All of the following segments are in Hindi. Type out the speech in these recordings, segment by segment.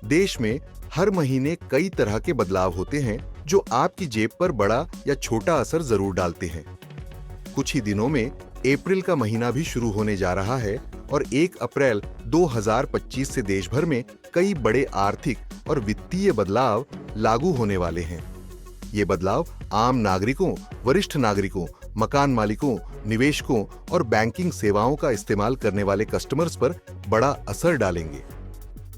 देश में हर महीने कई तरह के बदलाव होते हैं जो आपकी जेब पर बड़ा या छोटा असर जरूर डालते हैं। कुछ ही दिनों में अप्रैल का महीना भी शुरू होने जा रहा है और 1 अप्रैल 2025 से देश भर में कई बड़े आर्थिक और वित्तीय बदलाव लागू होने वाले हैं। ये बदलाव आम नागरिकों, वरिष्ठ नागरिकों, मकान मालिकों, निवेशकों और बैंकिंग सेवाओं का इस्तेमाल करने वाले कस्टमर्स पर बड़ा असर डालेंगे।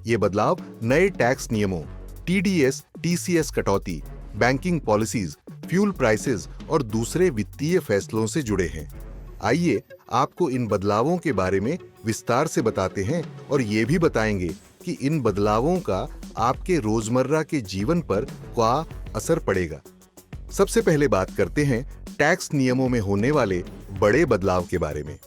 ये बदलाव नए टैक्स नियमों, टीडीएस, टीसीएस कटौती, बैंकिंग पॉलिसीज, फ्यूल प्राइसेस और दूसरे वित्तीय फैसलों से जुड़े हैं। आइए आपको इन बदलावों के बारे में विस्तार से बताते हैं और ये भी बताएंगे कि इन बदलावों का आपके रोजमर्रा के जीवन पर क्या असर पड़ेगा। सबसे पहले बात करते हैं टैक्स नियमों में होने वाले बड़े बदलाव के बारे में।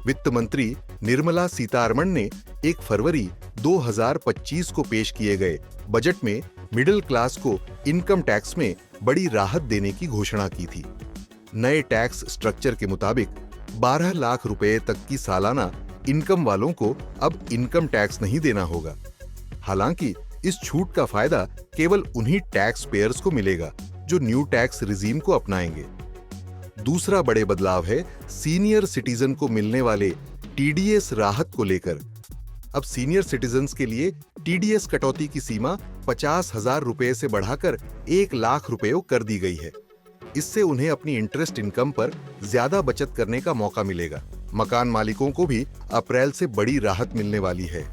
वित्त मंत्री निर्मला सीतारमण ने 1 फरवरी 2025 को पेश किए गए बजट में मिडिल क्लास को इनकम टैक्स में बड़ी राहत देने की घोषणा की थी। नए टैक्स स्ट्रक्चर के मुताबिक 12 लाख रुपए तक की सालाना इनकम वालों को अब इनकम टैक्स नहीं देना होगा। हालांकि इस छूट का फायदा केवल उन्हीं टैक्स पेयर्स को मिलेगा जो न्यू टैक्स रिजीम को अपनाएंगे। दूसरा बड़े बदलाव है सीनियर सिटीजन को मिलने वाले टीडीएस राहत को लेकर। अब सीनियर सिटीजन्स के लिए टीडीएस कटौती की सीमा 50,000 रुपए से बढ़ाकर 1 लाख रुपए कर दी गई है। इससे उन्हें अपनी इंटरेस्ट इनकम पर ज्यादा बचत करने का मौका मिलेगा। मकान मालिकों को भी अप्रैल से बड़ी राहत मिलने वाली है।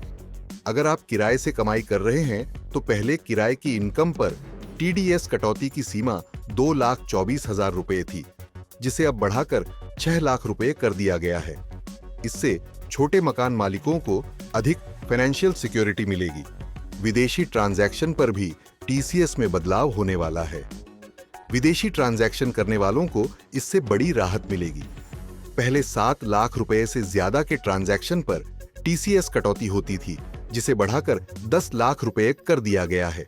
अगर आप किराए से कमाई कर रहे हैं तो पहले किराए की इनकम पर टीडीएस कटौती की सीमा 2,24,000 रुपए थी, जिसे अब बढ़ाकर 6 लाख रुपए कर दिया गया है। इससे छोटे मकान मालिकों को अधिक फाइनेंशियल सिक्योरिटी मिलेगी। विदेशी ट्रांजैक्शन पर भी टीसीएस में बदलाव होने वाला है। विदेशी ट्रांजैक्शन करने वालों को इससे बड़ी राहत मिलेगी। पहले 7 लाख रुपए से ज्यादा के ट्रांजैक्शन पर टीसीएस कटौती होती थी, जिसे बढ़ाकर 10 लाख रुपए कर दिया गया है।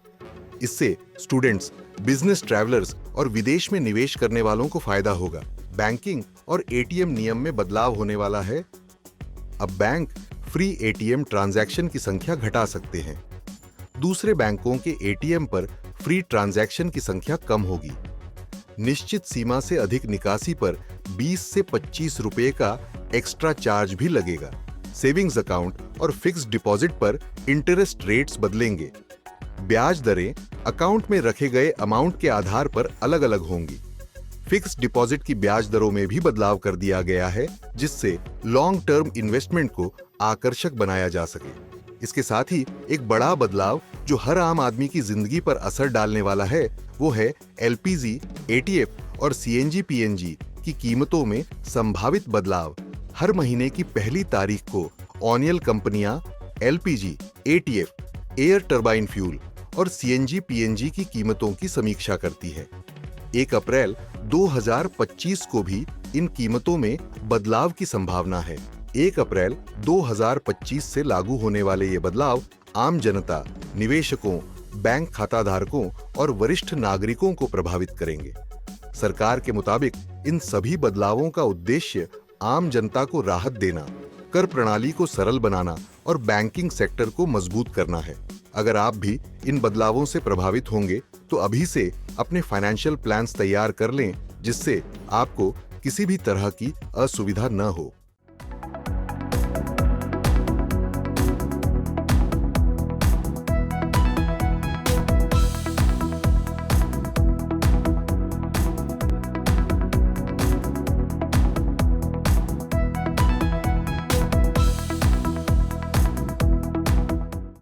इससे स्टूडेंट्स, बिजनेस ट्रैवलर्स और विदेश में निवेश करने वालों को फायदा होगा। बैंकिंग और एटीएम नियम में बदलाव होने वाला है। अब बैंक फ्री एटीएम ट्रांजैक्शन की संख्या घटा सकते हैं। दूसरे बैंकों के एटीएम पर फ्री ट्रांजैक्शन की संख्या कम होगी। निश्चित सीमा से अधिक निकासी पर 20 से 25 रुपए का एक्स्ट्रा चार्ज भी लगेगा। सेविंग्स अकाउंट और फिक्स्ड डिपॉजिट पर इंटरेस्ट रेट्स बदलेंगे। ब्याज दरें अकाउंट में रखे गए अमाउंट के आधार पर अलग-अलग होंगी। फिक्स्ड डिपॉजिट की ब्याज दरों में भी बदलाव कर दिया गया है, जिससे लॉन्ग टर्म इन्वेस्टमेंट को आकर्षक बनाया जा सके। इसके साथ ही एक बड़ा बदलाव जो हर आम आदमी की जिंदगी पर असर डालने वाला है, वो है एलपीजी, एटीएफ और सीएनजी पीएनजी की कीमतों में संभावित बदलाव। हर महीने की पहली तारीख को ऑनियल कंपनियां LPG, ETF, air turbine fuel और सीएनजी पीएनजी की कीमतों की समीक्षा करती है। 1 अप्रैल 2025 को भी इन कीमतों में बदलाव की संभावना है। 1 अप्रैल 2025 से लागू होने वाले ये बदलाव आम जनता, निवेशकों, बैंक खाताधारकों और वरिष्ठ नागरिकों को प्रभावित करेंगे। सरकार के मुताबिक इन सभी बदलावों का उद्देश्य आम जनता को राहत देना, कर प्रणाली को सरल बनाना और बैंकिंग सेक्टर को मजबूत करना है। अगर आप भी इन बदलावों से प्रभावित होंगे तो अभी से अपने फाइनेंशियल प्लान्स तैयार कर लें, जिससे आपको किसी भी तरह की असुविधा न हो।